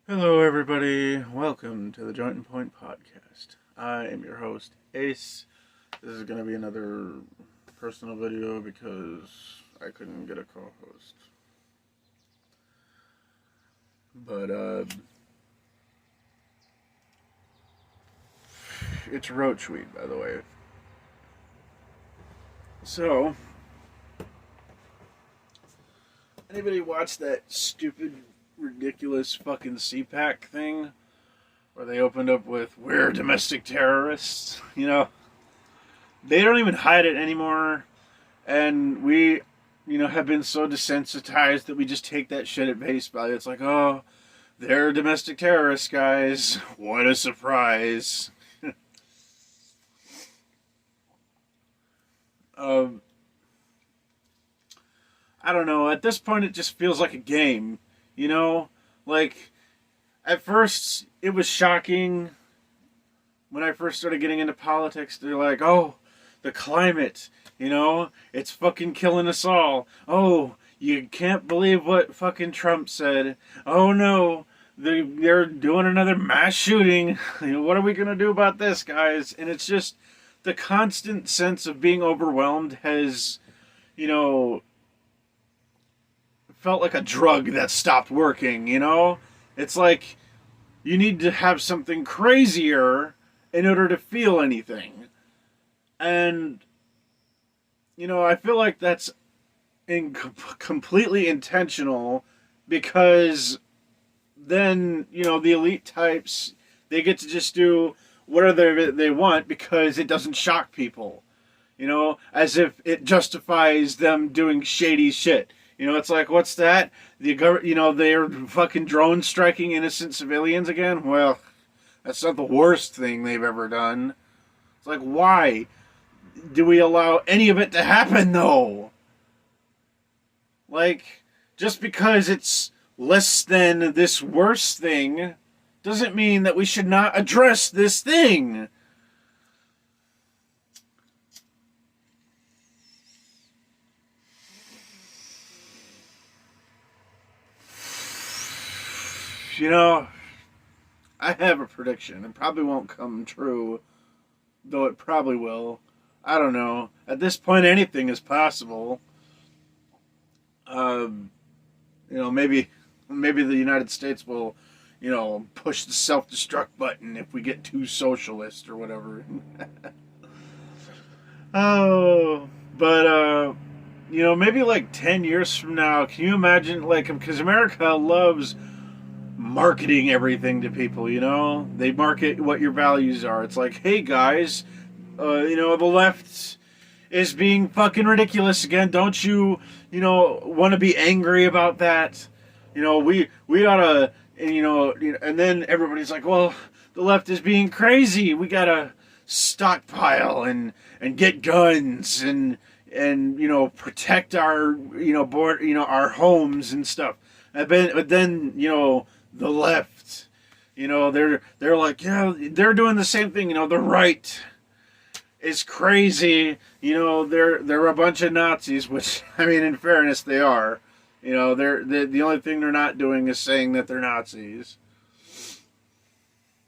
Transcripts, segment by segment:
Hello, everybody. Welcome to the Joint and Point podcast. I am your host, Ace. This is going to be another personal video because I couldn't get a co host. But, it's roachweed, by the way. So, anybody watch that stupid, ridiculous fucking CPAC thing? Where they opened up with, "We're domestic terrorists"? They don't even hide it anymore. And we, have been so desensitized that we just take that shit at face value. It's like, oh, they're domestic terrorists, guys. What a surprise. um, I don't know. At this point, it just feels like a game. You know, like at first it was shocking when I first started getting into politics. They're like, oh, the climate, it's fucking killing us all. Oh, you can't believe what fucking Trump said. Oh no, they're doing another mass shooting. What are we gonna do about this, guys? And it's just the constant sense of being overwhelmed has, you know, felt like a drug that stopped working. It's like you need to have something crazier in order to feel anything. And, I feel like that's completely intentional because then, the elite types, they get to just do whatever they want because it doesn't shock people. As if it justifies them doing shady shit. It's like, what's that? They're fucking drone striking innocent civilians again? Well, that's not the worst thing they've ever done. It's like, why do we allow any of it to happen, though? Like, just because it's less than this worst thing doesn't mean that we should not address this thing. You know, I have a prediction. It probably won't come true, though it probably will. I don't know. At this point, anything is possible. Um, maybe the United States will, push the self-destruct button if we get too socialist or whatever. Oh, but maybe like 10 years from now, can you imagine? Like, because America loves marketing everything to people. They market what your values are. It's like, hey guys, the left is being fucking ridiculous again. Don't you, want to be angry about that? We oughta, and then everybody's like, well, the left is being crazy. We gotta stockpile and get guns and protect our board our homes and stuff. But then the left, they're like, yeah, they're doing the same thing. The right is crazy. They're a bunch of Nazis, which, I mean, in fairness, they are. They're the only thing they're not doing is saying that they're Nazis.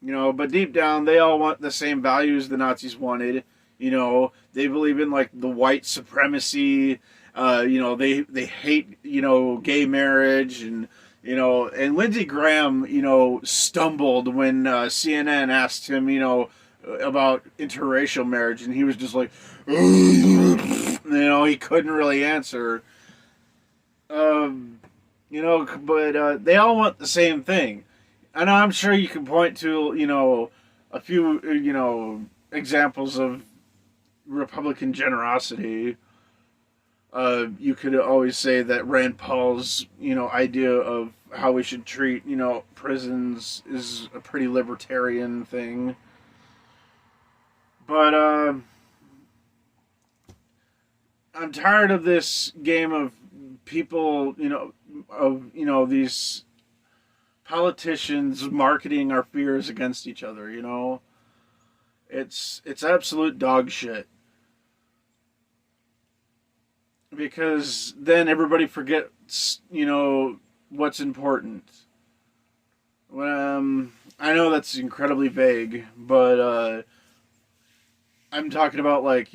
But deep down, they all want the same values the Nazis wanted. They believe in like the white supremacy. They hate gay marriage and Lindsey Graham stumbled when CNN asked him about interracial marriage, and he was just like, he couldn't really answer. But they all want the same thing. And I'm sure you can point to, a few, examples of Republican generosity. You could always say that Rand Paul's, idea of how we should treat, prisons is a pretty libertarian thing. But I'm tired of this game of people, these politicians marketing our fears against each other. It's absolute dog shit. Because then everybody forgets, what's important. I know that's incredibly vague, but I'm talking about like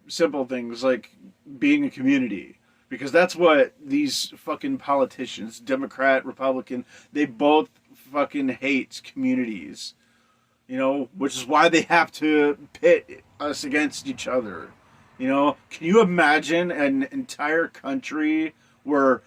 simple things like being a community, because that's what these fucking politicians, Democrat, Republican, they both fucking hate communities. Which is why they have to pit us against each other. Can you imagine an entire country where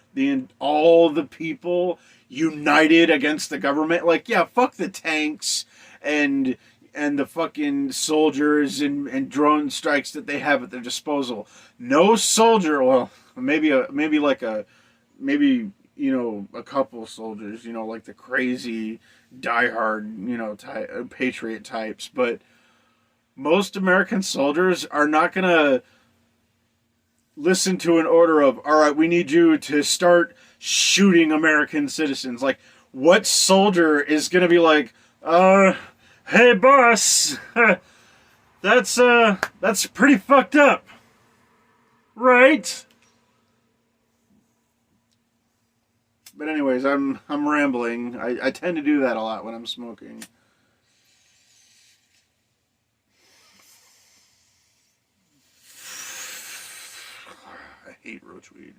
all the people united against the government? Like, yeah, fuck the tanks and the fucking soldiers and drone strikes that they have at their disposal. No soldier, well, maybe a couple soldiers, like the crazy diehard, patriot types, but most American soldiers are not gonna listen to an order of, all right, we need you to start shooting American citizens. Like, what soldier is gonna be like, hey boss, that's pretty fucked up, right? But anyways, I'm rambling. I tend to do that a lot when I'm smoking. I hate roach weed.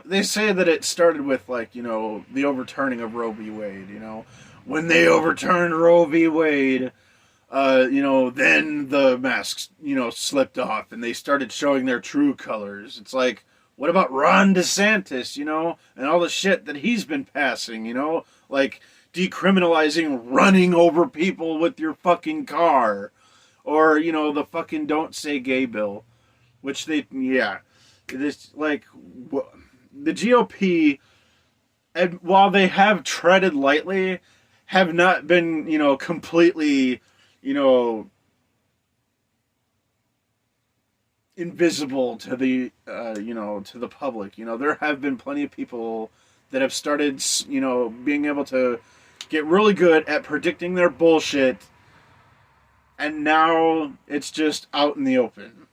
They say that it started with like the overturning of Roe v. Wade. When they overturned Roe v. Wade, then the masks, slipped off and they started showing their true colors. It's like, what about Ron DeSantis, and all the shit that he's been passing, like decriminalizing running over people with your fucking car, or, the fucking don't say gay bill, which this, like, the GOP, and while they have treaded lightly, have not been, completely, invisible to the, to the public. There have been plenty of people that have started, being able to get really good at predicting their bullshit, and now it's just out in the open.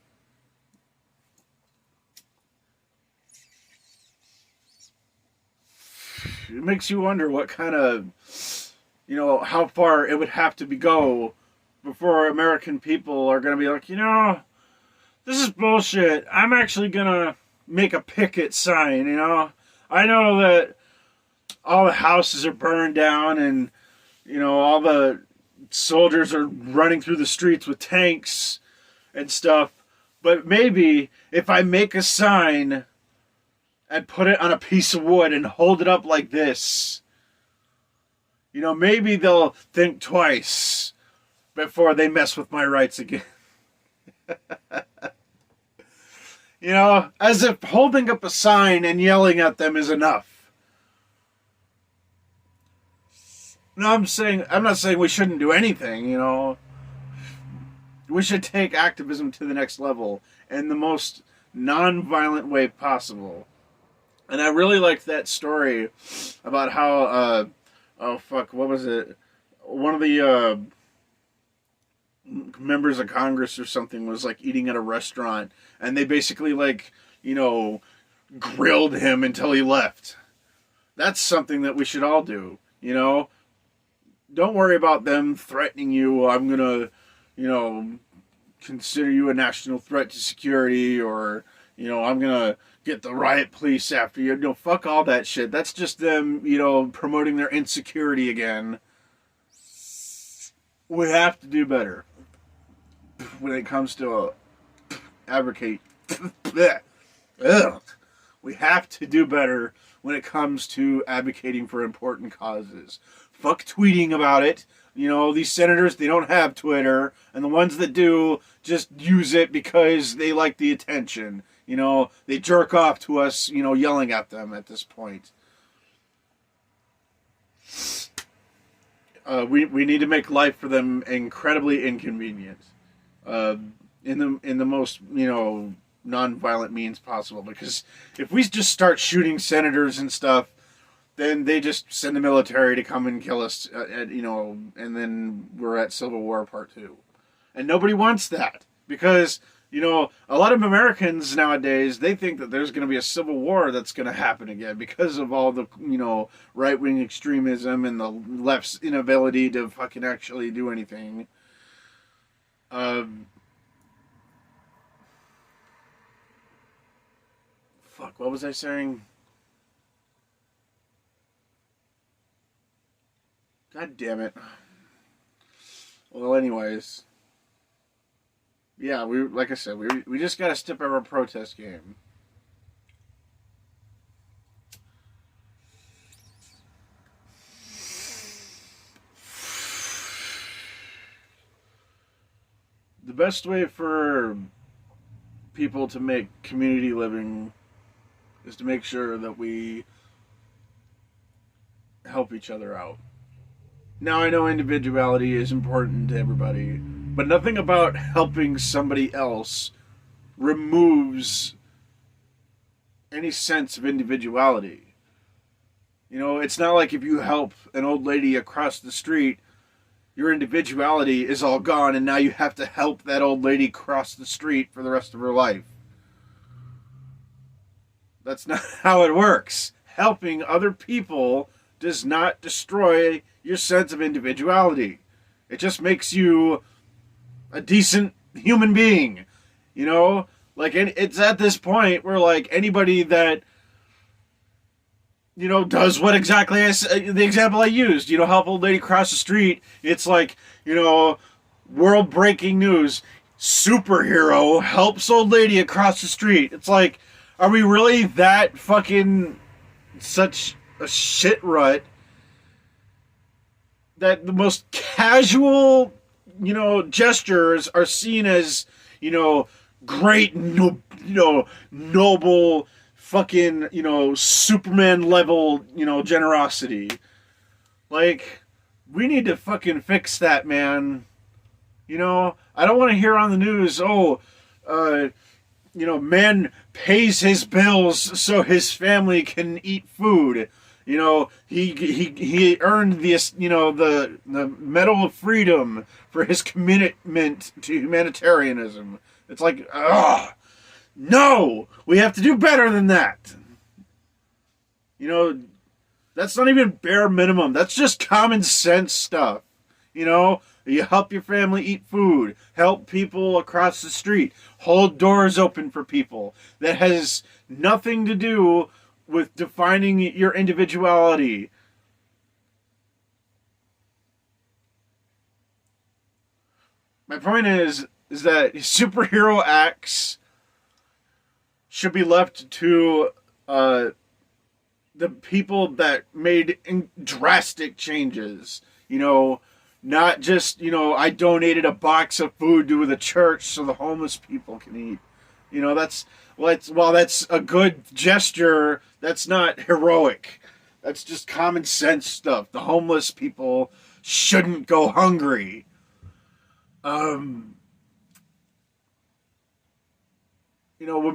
It makes you wonder what kind of, how far it would have to go before American people are going to be like, this is bullshit. I'm actually going to make a picket sign, I know that all the houses are burned down and, all the soldiers are running through the streets with tanks and stuff. But maybe if I make a sign and put it on a piece of wood and hold it up like this, maybe they'll think twice before they mess with my rights again. As if holding up a sign and yelling at them is enough. No, I'm not saying we shouldn't do anything, We should take activism to the next level in the most non-violent way possible. And I really liked that story about how, what was it? One of the members of Congress or something was like eating at a restaurant, and they basically grilled him until he left. That's something that we should all do, Don't worry about them threatening you. I'm gonna, consider you a national threat to security, or, I'm gonna get the riot police after you. No, fuck all that shit. That's just them, promoting their insecurity again. We have to do better when it comes to advocate. We have to do better when it comes to advocating for important causes. Fuck tweeting about it. These senators, they don't have Twitter, and the ones that do just use it because they like the attention. They jerk off to us, yelling at them at this point. We need to make life for them incredibly inconvenient, in the most non-violent means possible. Because if we just start shooting senators and stuff, then they just send the military to come and kill us, and then we're at Civil War Part 2, and nobody wants that, because You know, a lot of Americans nowadays, they think that there's going to be a civil war that's going to happen again because of all the, right-wing extremism and the left's inability to fucking actually do anything. Fuck, what was I saying? God damn it. Well, anyways. Yeah, like I said, we just gotta step up our protest game. The best way for people to make community living is to make sure that we help each other out. Now, I know individuality is important to everybody, but nothing about helping somebody else removes any sense of individuality. You know, it's not like if you help an old lady across the street, your individuality is all gone and now you have to help that old lady cross the street for the rest of her life. That's not how it works. Helping other people does not destroy your sense of individuality. It just makes you a decent human being. You know? Like, it's at this point where, like, anybody that, does what exactly the example I used, help old lady cross the street, it's like, world-breaking news. Superhero helps old lady across the street. It's like, are we really that fucking such a shit rut that the most casual, gestures are seen as, great, noble, fucking, Superman level, generosity? Like, we need to fucking fix that, man. I don't want to hear on the news, man pays his bills so his family can eat food. He earned this, the Medal of Freedom for his commitment to humanitarianism. It's like, no, we have to do better than that. That's not even bare minimum. That's just common sense stuff. You help your family eat food, help people across the street, hold doors open for people. That has nothing to do with defining your individuality. My point is that superhero acts should be left to the people that made drastic changes. Not just, I donated a box of food to the church so the homeless people can eat. While that's a good gesture, that's not heroic. That's just common sense stuff. The homeless people shouldn't go hungry. When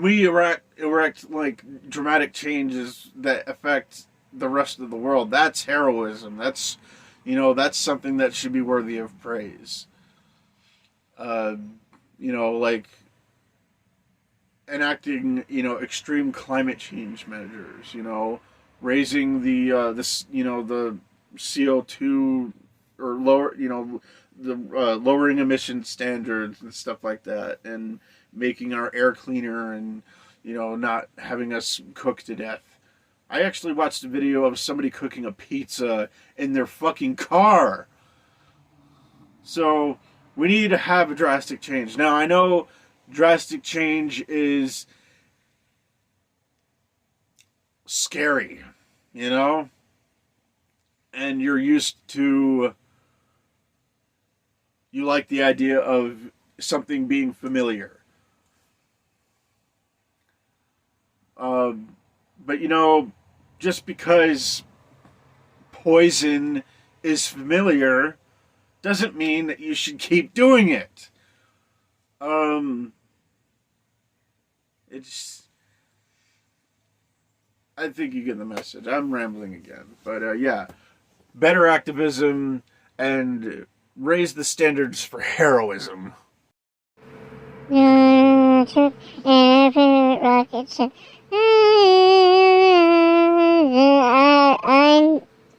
we erect like dramatic changes that affect the rest of the world, that's heroism. That's something that should be worthy of praise. Like enacting, extreme climate change measures, raising the CO2 or lower, the lowering emission standards and stuff like that, and making our air cleaner and, not having us cook to death. I actually watched a video of somebody cooking a pizza in their fucking car. So, we need to have a drastic change. Now, I know drastic change is scary, and you're used to, you like the idea of something being familiar. But just because poison is familiar doesn't mean that you should keep doing it. I think you get the message. I'm rambling again. But yeah, better activism and raise the standards for heroism. It's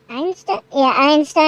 Einstein. Yeah, Einstein